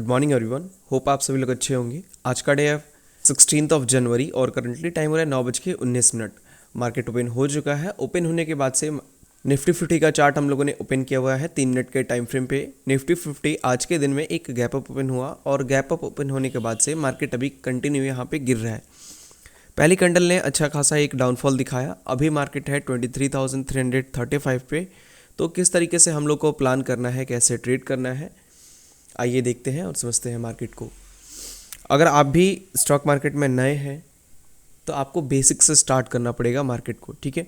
Good morning everyone. Hope आप सभी लोग अच्छे होंगे। आज का डे है 16 जनवरी और करंटली टाइम हो रहा है 9:19। मार्केट ओपन हो चुका है। ओपन होने के बाद से निफ्टी 50 का चार्ट हम लोगों ने ओपन किया हुआ है 3 मिनट के टाइम फ्रेम पे। निफ्टी 50 आज के दिन में एक गैप अप ओपन हुआ और गैप अप ओपन होने के बाद से मार्केट अभी कंटिन्यू यहाँ पे गिर रहा है। पहली कैंडल ने अच्छा खासा एक डाउनफॉल दिखाया। अभी मार्केट है 23,335 पे। तो किस तरीके से हम लोग को प्लान करना है, कैसे ट्रेड करना है, आइए देखते हैं और समझते हैं मार्केट को। अगर आप भी स्टॉक मार्केट में नए हैं तो आपको बेसिक्स से स्टार्ट करना पड़ेगा मार्केट को, ठीक है।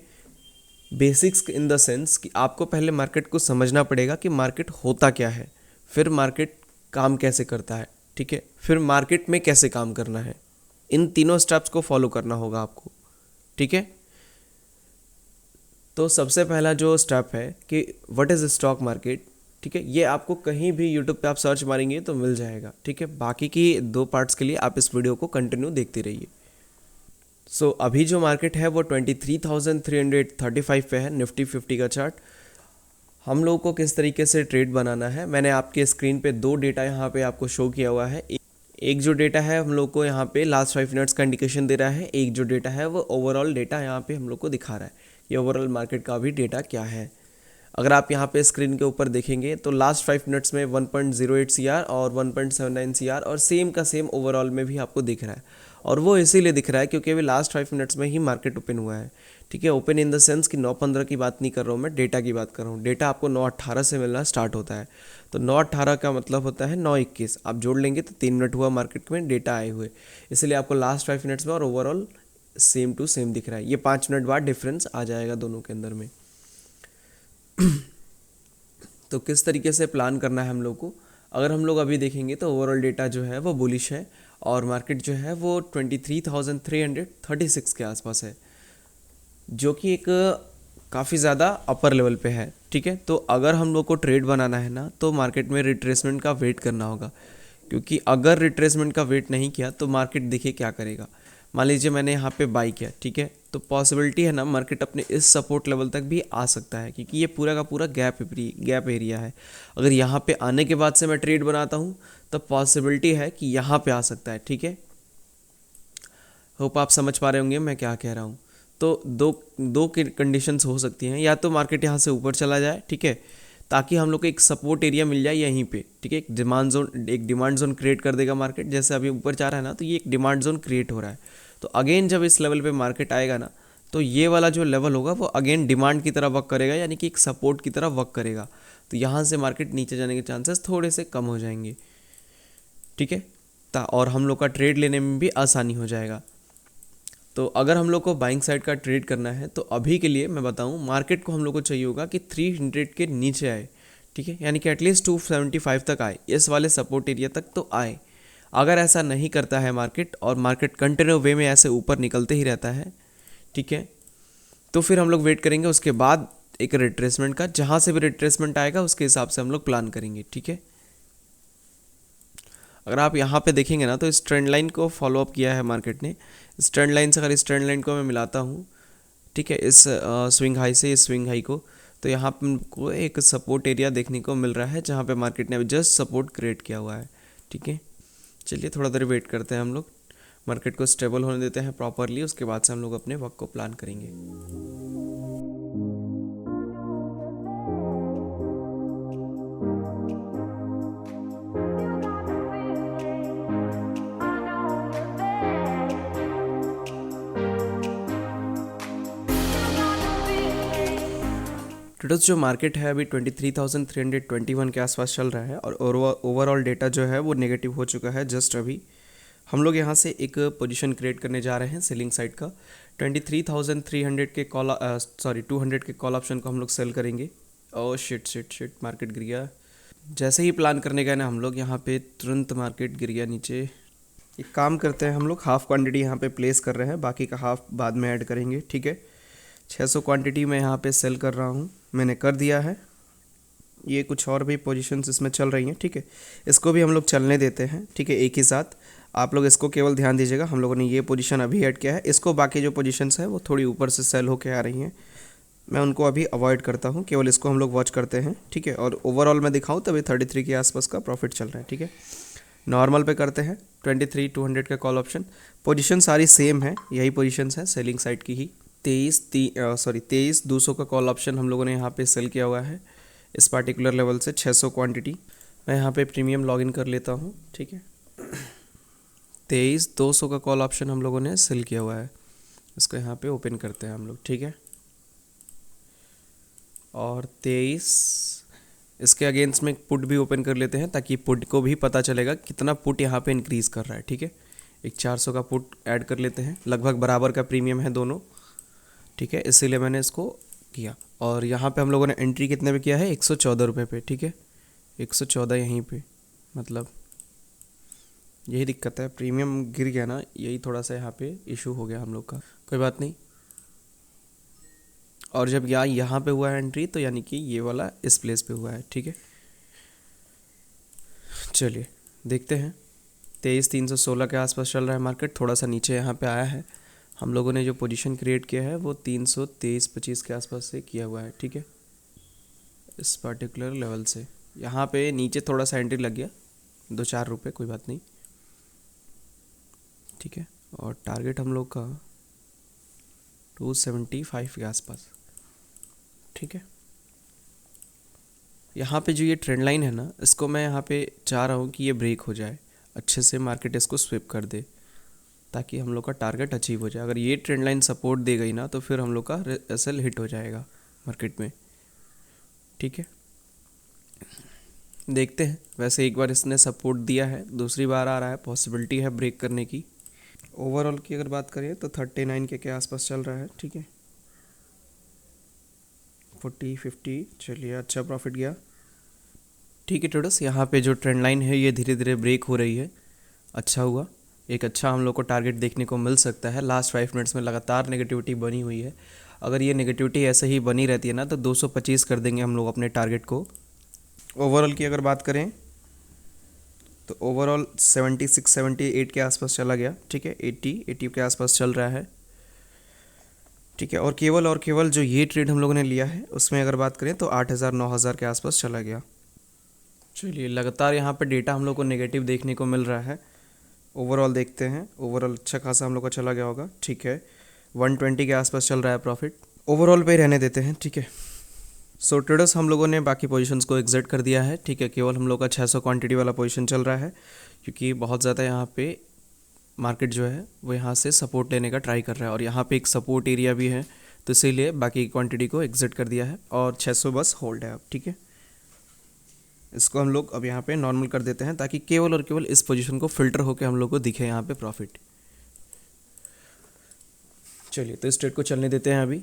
बेसिक्स इन द सेंस कि आपको पहले मार्केट को समझना पड़ेगा कि मार्केट होता क्या है, फिर मार्केट काम कैसे करता है, ठीक है, फिर मार्केट में कैसे काम करना है। इन तीनों स्टेप्स को फॉलो करना होगा आपको, ठीक है। तो सबसे पहला जो स्टेप है कि व्हाट इज़ स्टॉक मार्केट, ठीक है, ये आपको कहीं भी यूट्यूब पे आप सर्च मारेंगे तो मिल जाएगा, ठीक है। बाकी की 2 पार्ट्स के लिए आप इस वीडियो को कंटिन्यू देखते रहिए। सो अभी जो मार्केट है वो 23,335 पे है, निफ्टी 50 का चार्ट। हम लोगों को किस तरीके से ट्रेड बनाना है, मैंने आपके स्क्रीन पे 2 डेटा यहाँ पे आपको शो किया हुआ है। एक जो डेटा है हम लोग को यहाँ पे लास्ट 5 मिनट्स का इंडिकेशन दे रहा है, एक जो डेटा है वो ओवरऑल डेटा यहाँ पे हम लोग को दिखा रहा है। ये ओवरऑल मार्केट का भी डेटा क्या है। अगर आप यहाँ पे स्क्रीन के ऊपर देखेंगे तो लास्ट 5 मिनट्स में 1.08 CR और 1.79 CR और सेम का सेम ओवरऑल में भी आपको दिख रहा है। और वो इसीलिए दिख रहा है क्योंकि अभी लास्ट 5 मिनट्स में ही मार्केट ओपन हुआ है, ठीक है। ओपन इन द सेंस कि 9:15 की बात नहीं कर रहा हूँ मैं, डेटा की बात कर रहा हूँ। डेटा आपको 9:18 से मिलना स्टार्ट होता है। तो 9:18 का मतलब होता है 9:21। आप जोड़ लेंगे तो 3 मिनट हुआ मार्केट में डेटा आए हुए, इसलिए आपको लास्ट 5 मिनट्स में और ओवरऑल सेम टू सेम दिख रहा है। ये 5 मिनट बाद डिफरेंस आ जाएगा दोनों के अंदर में। तो किस तरीके से प्लान करना है हम लोग को, अगर हम लोग अभी देखेंगे तो ओवरऑल डेटा जो है वो बुलिश है और मार्केट जो है वो 23,336 के आसपास है, जो कि एक काफ़ी ज़्यादा अपर लेवल पे है, ठीक है। तो अगर हम लोग को ट्रेड बनाना है ना तो मार्केट में रिट्रेसमेंट का वेट करना होगा, क्योंकि अगर रिट्रेसमेंट का वेट नहीं किया तो मार्केट देखिए क्या करेगा। मान लीजिए मैंने यहाँ पे बाई किया, ठीक है, तो पॉसिबिलिटी है ना मार्केट अपने इस सपोर्ट लेवल तक भी आ सकता है, क्योंकि ये पूरा का पूरा गैप एरिया है। अगर यहाँ पे आने के बाद से मैं ट्रेड बनाता हूँ तो पॉसिबिलिटी है कि यहाँ पे आ सकता है, ठीक है। होप आप समझ पा रहे होंगे मैं क्या कह रहा हूँ। तो दो कंडीशंस हो सकती हैं, या तो मार्केट यहाँ से ऊपर चला जाए, ठीक है, ताकि हम लोग को एक सपोर्ट एरिया मिल जाए यहीं पे, ठीक है। एक डिमांड जोन क्रिएट कर देगा मार्केट। जैसे अभी ऊपर जा रहा है ना तो ये एक डिमांड जोन क्रिएट हो रहा है। तो अगेन जब इस लेवल पे मार्केट आएगा ना तो ये वाला जो लेवल होगा वो अगेन डिमांड की तरह वर्क करेगा, यानी कि एक सपोर्ट की तरह वर्क करेगा। तो यहाँ से मार्केट नीचे जाने के चांसेस थोड़े से कम हो जाएंगे, ठीक है, और हम लोग का ट्रेड लेने में भी आसानी हो जाएगा। तो अगर हम लोग को बाइंग साइड का ट्रेड करना है तो अभी के लिए मैं बताऊं, मार्केट को हम लोग को चाहिए होगा कि 300 के नीचे आए, ठीक है, यानी कि एटलीस्ट 275 तक आए, इस वाले सपोर्ट एरिया तक तो आए। अगर ऐसा नहीं करता है मार्केट और मार्केट कंटिन्यू वे में ऐसे ऊपर निकलते ही रहता है, ठीक है, तो फिर हम लोग वेट करेंगे उसके बाद एक रिट्रेसमेंट का। जहाँ से भी रिट्रेसमेंट आएगा उसके हिसाब से हम लोग प्लान करेंगे, ठीक है। अगर आप यहाँ पे देखेंगे ना तो इस ट्रेंड लाइन को फॉलो अप किया है मार्केट ने। इस ट्रेंड लाइन से, अगर इस ट्रेंड लाइन को मैं मिलाता हूँ, ठीक है, इस स्विंग हाई से इस स्विंग हाई को, तो यहाँ पे हमको एक सपोर्ट एरिया देखने को मिल रहा है जहाँ पे मार्केट ने अभी जस्ट सपोर्ट क्रिएट किया हुआ है, ठीक है। चलिए थोड़ा देर वेट करते हैं हम लोग, मार्केट को स्टेबल होने देते हैं प्रॉपरली, उसके बाद से हम लोग अपने वर्क को प्लान करेंगे। टोटल जो मार्केट है अभी 23,321 के आसपास चल रहा है और ओवरऑल डेटा जो है वो नेगेटिव हो चुका है। जस्ट अभी हम लोग यहाँ से एक पोजीशन क्रिएट करने जा रहे हैं सेलिंग साइड का। 23,300 के 200 के कॉल ऑप्शन को हम लोग सेल करेंगे। और शिट मार्केट गिर गया। जैसे ही प्लान करने गए ना हम लोग, यहाँ पे तुरंत मार्केट गिर गया नीचे। एक काम करते हैं, हम लोग हाफ क्वांटिटी यहाँ पे प्लेस कर रहे हैं, बाकी का हाफ बाद में ऐड करेंगे, ठीक है। 600 क्वांटिटी मैं यहाँ पे सेल कर रहा हूँ, मैंने कर दिया है। ये कुछ और भी पोजीशंस इसमें चल रही हैं, ठीक है, इसको भी हम लोग चलने देते हैं, ठीक है, एक ही साथ। आप लोग इसको केवल ध्यान दीजिएगा, हम लोगों ने ये पोजीशन अभी ऐड किया है, इसको बाकी जो पोजीशंस है वो थोड़ी ऊपर से सेल होके आ रही हैं, मैं उनको अभी अवॉइड करता हूँ, केवल इसको हम लोग वॉच करते हैं, ठीक है। और ओवरऑल मैं दिखाऊँ तो अभी 33 के आसपास का प्रॉफिट चल रहा है, ठीक है। नॉर्मल पे करते हैं 23,200 का कॉल ऑप्शन। पोजीशन सारी सेम है, यही पोजीशंस है सेलिंग साइड की ही। 23,200 का कॉल ऑप्शन हम लोगों ने यहाँ पे सेल किया हुआ है इस पार्टिकुलर लेवल से 600 क्वांटिटी। मैं यहाँ पे प्रीमियम लॉगिन कर लेता हूँ, ठीक है। 23,200 का कॉल ऑप्शन हम लोगों ने सेल किया हुआ है, इसको यहाँ पे ओपन करते हैं हम लोग, ठीक है। और 23 इसके अगेंस्ट में पुट भी ओपन कर लेते हैं ताकि पुट को भी पता चलेगा कितना पुट यहाँ पे इंक्रीज़ कर रहा है, ठीक है। एक 400 का पुट ऐड कर लेते हैं, लगभग बराबर का प्रीमियम है दोनों, ठीक है, इसीलिए मैंने इसको किया। और यहाँ पे हम लोगों ने एंट्री कितने पे किया है, 114 रुपये पे, ठीक है। 114 यहीं पे, मतलब यही दिक्कत है, प्रीमियम गिर गया ना, यही थोड़ा सा यहाँ पे इशू हो गया हम लोग का, कोई बात नहीं। और जब यहाँ पे हुआ है एंट्री तो यानी कि ये वाला इस प्लेस पे हुआ है, ठीक है। चलिए देखते हैं, 23,316 के आसपास चल रहा है मार्केट, थोड़ा सा नीचे यहाँ पे आया है। हम लोगों ने जो पोजीशन क्रिएट किया है वो 323.25 के आसपास से किया हुआ है, ठीक है। इस पर्टिकुलर लेवल से यहाँ पे नीचे थोड़ा सा एंट्री लग गया, 2-4 रुपये, कोई बात नहीं, ठीक है। और टारगेट हम लोग का 275 के आसपास, ठीक है। यहाँ पे जो ये ट्रेंड लाइन है ना, इसको मैं यहाँ पे चाह रहा हूँ कि ये ब्रेक हो जाए, अच्छे से मार्केट इसको स्विप कर दे ताकि हम लोग का टारगेट अचीव हो जाए। अगर ये ट्रेंड लाइन सपोर्ट दे गई ना तो फिर हम लोग का एसएल हिट हो जाएगा मार्केट में, ठीक है। देखते हैं, वैसे एक बार इसने सपोर्ट दिया है, दूसरी बार आ रहा है, पॉसिबिलिटी है ब्रेक करने की। ओवरऑल की अगर बात करें तो 39 के आसपास चल रहा है, ठीक है। 40-50, चलिए अच्छा प्रॉफिट गया, ठीक है। ट्रेडर्स यहाँ पे जो ट्रेंड लाइन है ये धीरे धीरे ब्रेक हो रही है, अच्छा हुआ, एक अच्छा हम लोग को टारगेट देखने को मिल सकता है। लास्ट 5 मिनट्स में लगातार नेगेटिविटी बनी हुई है, अगर ये नेगेटिविटी ऐसे ही बनी रहती है ना तो 225 कर देंगे हम लोग अपने टारगेट को। ओवरऑल की अगर बात करें तो ओवरऑल 76-78 के आसपास चला गया, ठीक है। 80 के आसपास चल रहा है, ठीक है। और केवल जो ये ट्रेड हम लोगों ने लिया है उसमें अगर बात करें तो 8,000-9,000 के आसपास चला गया। चलिए लगातार यहाँ पे डेटा हम लोग को नेगेटिव देखने को मिल रहा है। ओवरऑल देखते हैं, ओवरऑल अच्छा खासा हम लोग का चला गया होगा, ठीक है। 120 के आसपास चल रहा है प्रॉफिट, ओवरऑल पे ही रहने देते हैं, ठीक है। सो ट्रेडर्स हम लोगों ने बाकी पोजीशंस को एग्जिट कर दिया है, ठीक है। केवल हम लोग का 600 क्वांटिटी वाला पोजीशन चल रहा है क्योंकि बहुत ज़्यादा यहाँ पे मार्केट जो है वो यहाँ से सपोर्ट लेने का ट्राई कर रहा है और यहाँ पे एक सपोर्ट एरिया भी है, तो इसीलिए बाकी क्वांटिटी को एग्जिट कर दिया है और 600 बस होल्ड है अब, ठीक है। इसको हम लोग अब यहाँ पे नॉर्मल कर देते हैं ताकि केवल और केवल इस पोजीशन को फिल्टर होकर हम लोग को दिखे यहाँ पे प्रॉफिट। चलिए तो इस ट्रेड को चलने देते हैं अभी।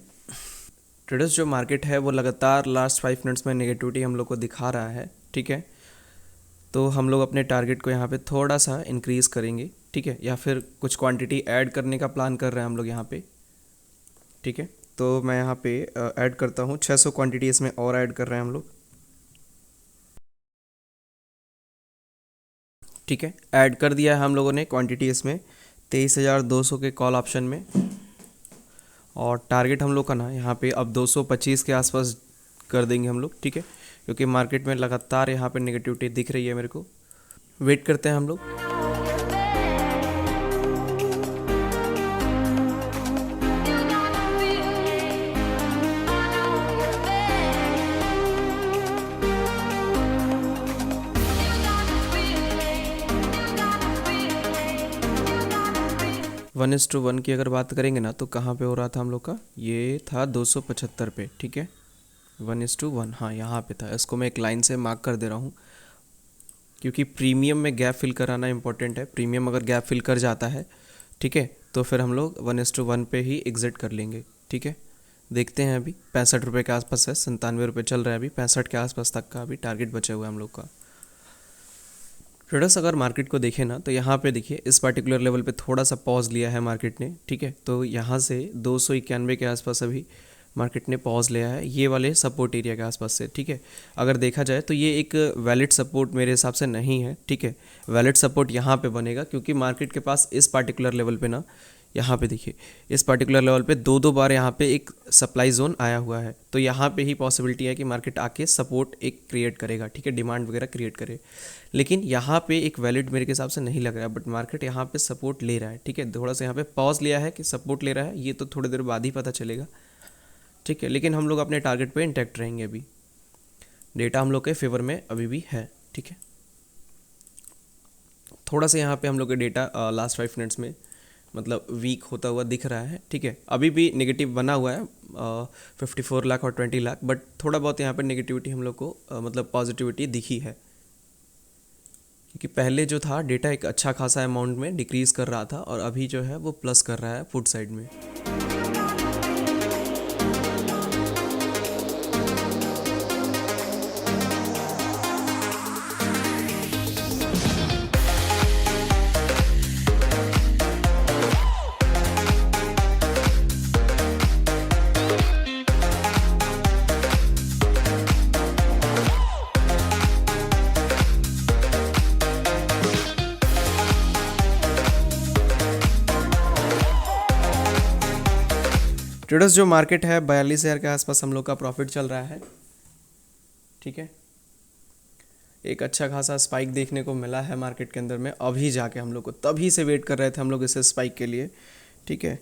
ट्रेडर्स जो मार्केट है वो लगातार लास्ट 5 मिनट्स में नेगेटिविटी हम लोग को दिखा रहा है, ठीक है। तो हम लोग अपने टारगेट को यहाँ पे थोड़ा सा इंक्रीज़ करेंगे, ठीक है, या फिर कुछ क्वांटिटी ऐड करने का प्लान कर रहे हैं हम लोग यहाँ पे, ठीक है। तो मैं यहाँ पे ऐड करता हूँ 600 क्वांटिटी इसमें और ऐड कर रहे हैं हम लोग, ठीक है। ऐड कर दिया है हम लोगों ने क्वांटिटी इसमें 23,200 के कॉल ऑप्शन में। और टारगेट हम लोग का ना यहाँ पे अब 225 के आसपास कर देंगे हम लोग, ठीक है, क्योंकि मार्केट में लगातार यहाँ पे नेगेटिविटी दिख रही है मेरे को। वेट करते हैं हम लोग। वन इस टू वन की अगर बात करेंगे ना तो कहाँ पे हो रहा था हम लोग का, ये था 275 पे, ठीक है। 1:1, हाँ यहाँ पे था। इसको मैं एक लाइन से मार्क कर दे रहा हूँ क्योंकि प्रीमियम में गैप फिल कराना इंपॉर्टेंट है। प्रीमियम अगर गैप फिल कर जाता है, ठीक है, तो फिर हम लोग 1:1 पे ही एग्जिट कर लेंगे, ठीक है। देखते हैं, अभी 65 रुपये के आसपास है, 97 रुपये चल रहा है अभी, 65 के आसपास तक का अभी टारगेट बचा हुआ है हम लोग का। ट्रेडर्स अगर मार्केट को देखें ना तो यहाँ पे देखिए इस पर्टिकुलर लेवल पे थोड़ा सा पॉज लिया है मार्केट ने, ठीक है। तो यहाँ से 291 के आसपास अभी मार्केट ने पॉज लिया है ये वाले सपोर्ट एरिया के आसपास से, ठीक है। अगर देखा जाए तो ये एक वैलिड सपोर्ट मेरे हिसाब से नहीं है, ठीक है। वैलिड सपोर्ट यहाँ पे बनेगा क्योंकि मार्केट के पास इस पर्टिकुलर लेवल पे ना यहाँ पे देखिए इस पर्टिकुलर लेवल पे दो दो बार यहाँ पे एक सप्लाई जोन आया हुआ है, तो यहाँ पे ही पॉसिबिलिटी है कि मार्केट आके सपोर्ट एक क्रिएट करेगा, ठीक है, डिमांड वगैरह क्रिएट करे। लेकिन यहाँ पे एक वैलिड मेरे के हिसाब से नहीं लग रहा है, बट मार्केट यहाँ पे सपोर्ट ले रहा है, ठीक है। थोड़ा सा यहाँ पे पॉज लिया है कि सपोर्ट ले रहा है, ये तो थोड़ी देर बाद ही पता चलेगा, ठीक है। लेकिन हम लोग अपने टारगेट पे इंटैक्ट रहेंगे। अभी डेटा हम लोग के फेवर में अभी भी है, ठीक है। थोड़ा सा यहाँ पे हम लोग के डेटा लास्ट 5 मिनट्स में मतलब वीक होता हुआ दिख रहा है, ठीक है। अभी भी नेगेटिव बना हुआ है 54 लाख और 20 लाख, बट थोड़ा बहुत यहाँ पे नेगेटिविटी हम लोग को मतलब पॉजिटिविटी दिखी है, क्योंकि पहले जो था डेटा एक अच्छा खासा अमाउंट में डिक्रीज़ कर रहा था और अभी जो है वो प्लस कर रहा है फुट साइड में। ट्रेडर्स जो मार्केट है 42,000 के आसपास हम लोग का प्रॉफिट चल रहा है, ठीक है। एक अच्छा खासा स्पाइक देखने को मिला है मार्केट के अंदर में अभी जाके, हम लोग को तभी से वेट कर रहे थे हम लोग इसे स्पाइक के लिए, ठीक है।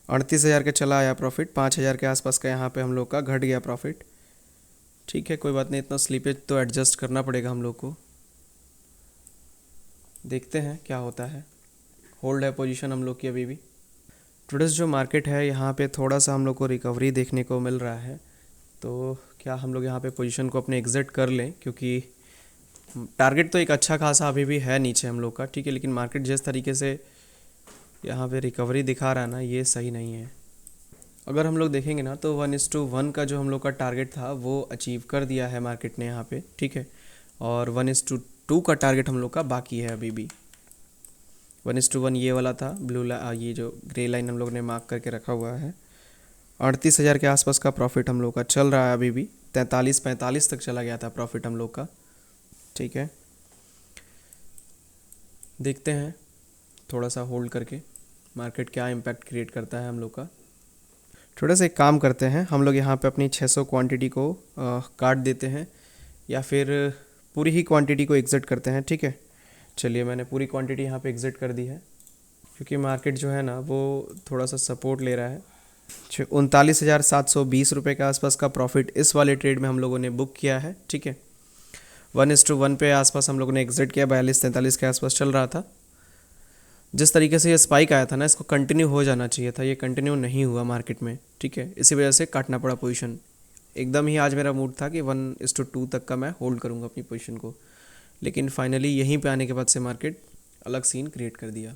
38,000 के चला आया प्रॉफिट, 5,000 के आसपास का यहाँ पे हम लोग का घट गया प्रॉफिट, ठीक है। कोई बात नहीं, इतना स्लीपेज तो एडजस्ट करना पड़ेगा हम लोग को, देखते हैं क्या होता है। होल्ड है पोजीशन हम लोग की अभी भी। ट्रेडर्स जो मार्केट है यहाँ पे थोड़ा सा हम लोग को रिकवरी देखने को मिल रहा है, तो क्या हम लोग यहाँ पे पोजीशन को अपने एग्जिट कर लें, क्योंकि टारगेट तो एक अच्छा खासा अभी भी है नीचे हम लोग का, ठीक है। लेकिन मार्केट जिस तरीके से यहाँ पे रिकवरी दिखा रहा है ना, ये सही नहीं है। अगर हम लोग देखेंगे ना तो 1:1 का जो हम लोग का टारगेट था वो अचीव कर दिया है मार्केट ने यहाँ पे, ठीक है। और 1:2 का टारगेट हम लोग का बाकी है अभी भी। 1:1 ये वाला था, ये जो ग्रे लाइन हम लोग ने मार्क करके रखा हुआ है। 38,000 के आसपास का प्रॉफिट हम लोग का चल रहा है अभी भी, 43-45 तक चला गया था प्रॉफिट हम लोग का, ठीक है। देखते हैं थोड़ा सा होल्ड करके मार्केट क्या इम्पैक्ट क्रिएट करता है हम लोग का। थोड़ा सा एक काम करते हैं, हम लोग यहाँ पे अपनी 600 क्वांटिटी को काट देते हैं, या फिर पूरी ही क्वांटिटी को एग्जिट करते हैं, ठीक है। चलिए मैंने पूरी क्वांटिटी यहाँ पे एग्जिट कर दी है, क्योंकि मार्केट जो है ना वो थोड़ा सा सपोर्ट ले रहा है। 39,720 रुपये के आसपास का प्रॉफिट इस वाले ट्रेड में हम लोगों ने बुक किया है, ठीक है। 1:1 पे आसपास हम लोगों ने एग्जिट किया, 42-43 के आसपास चल रहा था। जिस तरीके से ये स्पाइक आया था ना, इसको कंटिन्यू हो जाना चाहिए था, ये कंटिन्यू नहीं हुआ मार्केट में, ठीक है। इसी वजह से काटना पड़ा पोजीशन। एकदम ही आज मेरा मूड था कि 1:2 तक का मैं होल्ड करूँगा अपनी पोजीशन को, लेकिन फाइनली यहीं पे आने के बाद से मार्केट अलग सीन क्रिएट कर दिया।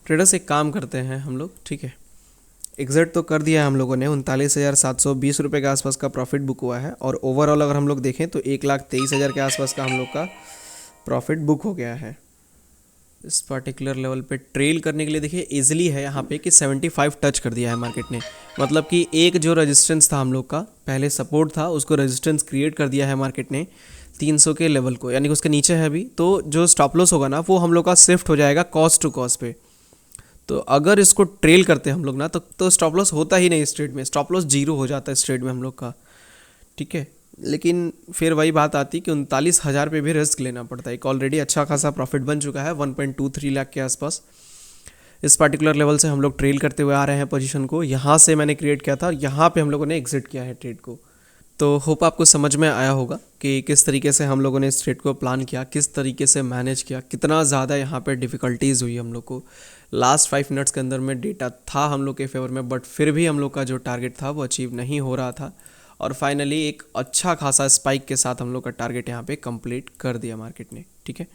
ट्रेडर्स एक काम करते हैं हम लोग, ठीक है। एग्जिट तो कर दिया है हम लोगों ने, 39,720 रुपये के आसपास का प्रॉफिट बुक हुआ है, और ओवरऑल अगर हम लोग देखें तो 1,23,000 के आसपास का हम लोग का प्रॉफिट बुक हो गया है। इस पर्टिकुलर लेवल पे ट्रेल करने के लिए देखिए इजीली है यहाँ पे कि 75 टच कर दिया है मार्केट ने, मतलब कि एक जो रेजिस्टेंस था हम लोग का, पहले सपोर्ट था, उसको रेजिस्टेंस क्रिएट कर दिया है मार्केट ने 300 के लेवल को, यानी कि उसके नीचे है अभी। तो जो स्टॉप लॉस होगा ना वो हम लोग का शिफ्ट हो जाएगा कॉस्ट टू कॉस्ट पे। तो अगर इसको ट्रेल करते हैं हम लोग ना तो स्टॉप लॉस होता ही नहीं इस ट्रेड में, स्टॉप लॉस 0 हो जाता है इस ट्रेड में हम लोग का, ठीक है। लेकिन फिर वही बात आती कि 39,000 पे भी रिस्क लेना पड़ता है। एक ऑलरेडी अच्छा खासा प्रॉफिट बन चुका है 1.23 लाख के आसपास। इस पर्टिकुलर लेवल से हम लोग ट्रेल करते हुए आ रहे हैं पोजीशन को, यहाँ से मैंने क्रिएट किया था, यहाँ पे हम लोगों ने एग्जिट किया है ट्रेड को। तो होप आपको समझ में आया होगा कि किस तरीके से हम लोगों ने इस ट्रेड को प्लान किया, किस तरीके से मैनेज किया, कितना ज़्यादा यहाँ पे डिफ़िकल्टीज़ हुई हम लोग को। लास्ट 5 मिनट्स के अंदर में डेटा था हम लोग के फेवर में, बट फिर भी हम लोग का जो टारगेट था वो अचीव नहीं हो रहा था, और फाइनली एक अच्छा खासा स्पाइक के साथ हम लोग का टारगेट यहाँ पे कंप्लीट कर दिया मार्केट ने, ठीक है।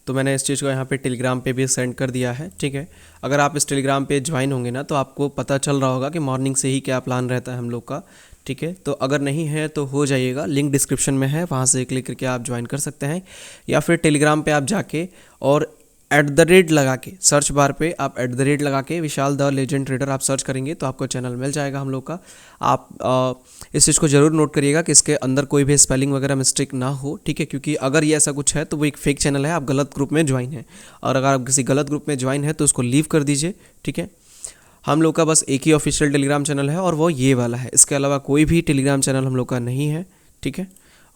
तो मैंने इस चीज़ को यहाँ पे टेलीग्राम पे भी सेंड कर दिया है, ठीक है। अगर आप इस टेलीग्राम पे ज्वाइन होंगे ना तो आपको पता चल रहा होगा कि मॉर्निंग से ही क्या प्लान रहता है हम लोग का, ठीक है। तो अगर नहीं है तो हो जाइएगा, लिंक डिस्क्रिप्शन में है, वहाँ से क्लिक करके आप ज्वाइन कर सकते हैं, या फिर टेलीग्राम पे आप जाके और @ लगा के सर्च बार पे आप @ लगा के विशाल द लेजेंड ट्रेडर आप सर्च करेंगे तो आपको चैनल मिल जाएगा हम लोग का। आप इस चीज़ को ज़रूर नोट करिएगा कि इसके अंदर कोई भी स्पेलिंग वगैरह मिस्टेक ना हो, ठीक है, क्योंकि अगर ये ऐसा कुछ है तो वो एक फेक चैनल है, आप गलत ग्रुप में ज्वाइन है, और अगर आप किसी गलत ग्रुप में ज्वाइन है तो उसको लीव कर दीजिए, ठीक है। हम लोग का बस एक ही ऑफिशियल टेलीग्राम चैनल है और वो ये वाला है, इसके अलावा कोई भी टेलीग्राम चैनल हम लोग का नहीं है, ठीक है।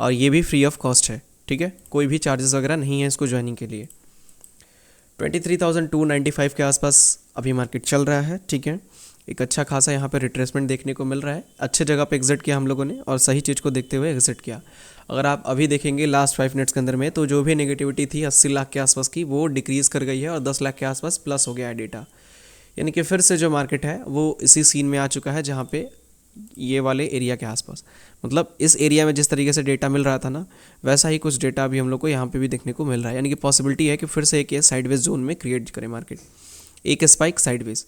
और ये भी फ्री ऑफ कॉस्ट है, ठीक है, कोई भी चार्जेस वगैरह नहीं है इसको ज्वाइनिंग के लिए। 23,295 के आसपास अभी मार्केट चल रहा है, ठीक है। एक अच्छा खासा यहाँ पे रिट्रेसमेंट देखने को मिल रहा है, अच्छे जगह पे एग्जिट किया हम लोगों ने और सही चीज़ को देखते हुए एग्जिट किया। अगर आप अभी देखेंगे लास्ट 5 मिनट्स के अंदर में, तो जो भी नेगेटिविटी थी 80 लाख के आसपास की, वो डिक्रीज़ कर गई है और 10 लाख के आसपास प्लस हो गया है डेटा। यानी कि फिर से जो मार्केट है वो इसी सीन में आ चुका है, जहाँ पे ये वाले एरिया के आसपास, मतलब इस एरिया में जिस तरीके से डेटा मिल रहा था ना, वैसा ही कुछ डेटा अभी हम लोग को यहाँ पे भी देखने को मिल रहा है। यानी कि पॉसिबिलिटी है कि फिर से एक साइडवेज जोन में क्रिएट करे मार्केट, एक स्पाइक साइडवेज।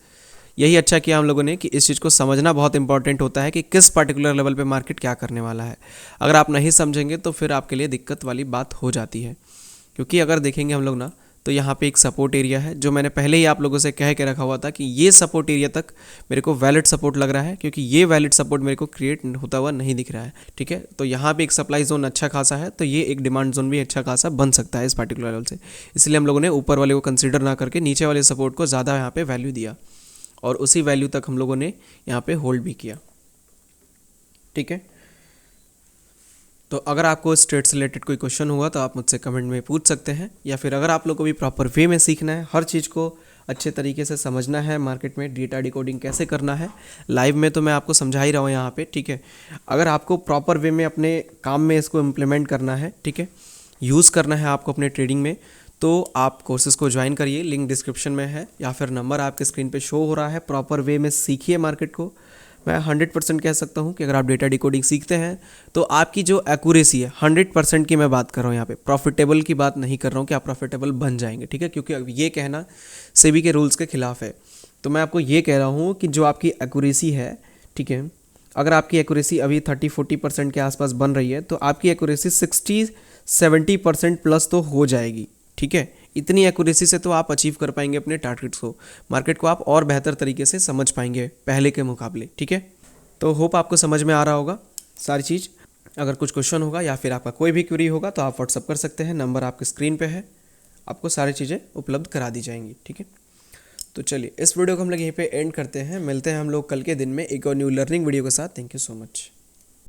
यही अच्छा किया हम लोगों ने कि इस चीज़ को समझना बहुत इंपॉर्टेंट होता है कि किस पर्टिकुलर लेवल पे मार्केट क्या करने वाला है। अगर आप नहीं समझेंगे तो फिर आपके लिए दिक्कत वाली बात हो जाती है। क्योंकि अगर देखेंगे हम लोग ना, तो यहाँ पे एक सपोर्ट एरिया है जो मैंने पहले ही आप लोगों से कह के रखा हुआ था कि ये सपोर्ट एरिया तक मेरे को वैलिड सपोर्ट लग रहा है, क्योंकि ये वैलिड सपोर्ट मेरे को क्रिएट होता हुआ नहीं दिख रहा है, ठीक है। तो यहाँ पे एक सप्लाई जोन अच्छा खासा है, तो ये एक डिमांड जोन भी अच्छा खासा बन सकता है इस पर्टिकुलर लेवल से। इसलिए हम लोगों ने ऊपर वाले को कंसिडर ना करके नीचे वाले सपोर्ट को ज़्यादा यहाँ पे वैल्यू दिया और उसी वैल्यू तक हम लोगों ने यहाँ पे होल्ड भी किया, ठीक है। तो अगर आपको इस ट्रेड से रिलेटेड कोई क्वेश्चन हुआ तो आप मुझसे कमेंट में पूछ सकते हैं, या फिर अगर आप लोग को भी प्रॉपर वे में सीखना है, हर चीज़ को अच्छे तरीके से समझना है, मार्केट में डेटा डिकोडिंग कैसे करना है, लाइव में तो मैं आपको समझा ही रहा हूँ यहाँ पे, ठीक है। अगर आपको प्रॉपर वे में अपने काम में इसको इम्प्लीमेंट करना है, ठीक है, यूज़ करना है आपको अपने ट्रेडिंग में, तो आप कोर्सेज को ज्वाइन करिए, लिंक डिस्क्रिप्शन में है या फिर नंबर आपके स्क्रीन पे शो हो रहा है। प्रॉपर वे में सीखिए मार्केट को। मैं 100% कह सकता हूँ कि अगर आप डेटा डिकोडिंग सीखते हैं तो आपकी जो एक्यूरेसी है 100% की मैं बात कर रहा हूँ यहाँ पे, प्रॉफिटेबल की बात नहीं कर रहा हूँ कि आप प्रॉफिटेबल बन जाएंगे, ठीक है, क्योंकि अब ये कहना सेबी के रूल्स के खिलाफ है। तो मैं आपको ये कह रहा हूँ कि जो आपकी एक्यूरेसी है, ठीक है, अगर आपकी एक्यूरेसी अभी 30-40% के आसपास बन रही है तो आपकी एक्यूरेसी 60-70% प्लस तो हो जाएगी, ठीक है। इतनी एक्यूरेसी से तो आप अचीव कर पाएंगे अपने टारगेट्स को, मार्केट को आप और बेहतर तरीके से समझ पाएंगे पहले के मुकाबले, ठीक है। तो होप आपको समझ में आ रहा होगा सारी चीज़। अगर कुछ क्वेश्चन होगा या फिर आपका कोई भी क्वेरी होगा तो आप व्हाट्सअप कर सकते हैं, नंबर आपके स्क्रीन पे है, आपको सारी चीज़ें उपलब्ध करा दी जाएंगी, ठीक है। तो चलिए इस वीडियो को हम लोग यहीं पे एंड करते हैं, मिलते हैं हम लोग कल के दिन में एक और न्यू लर्निंग वीडियो के साथ। Thank you so much.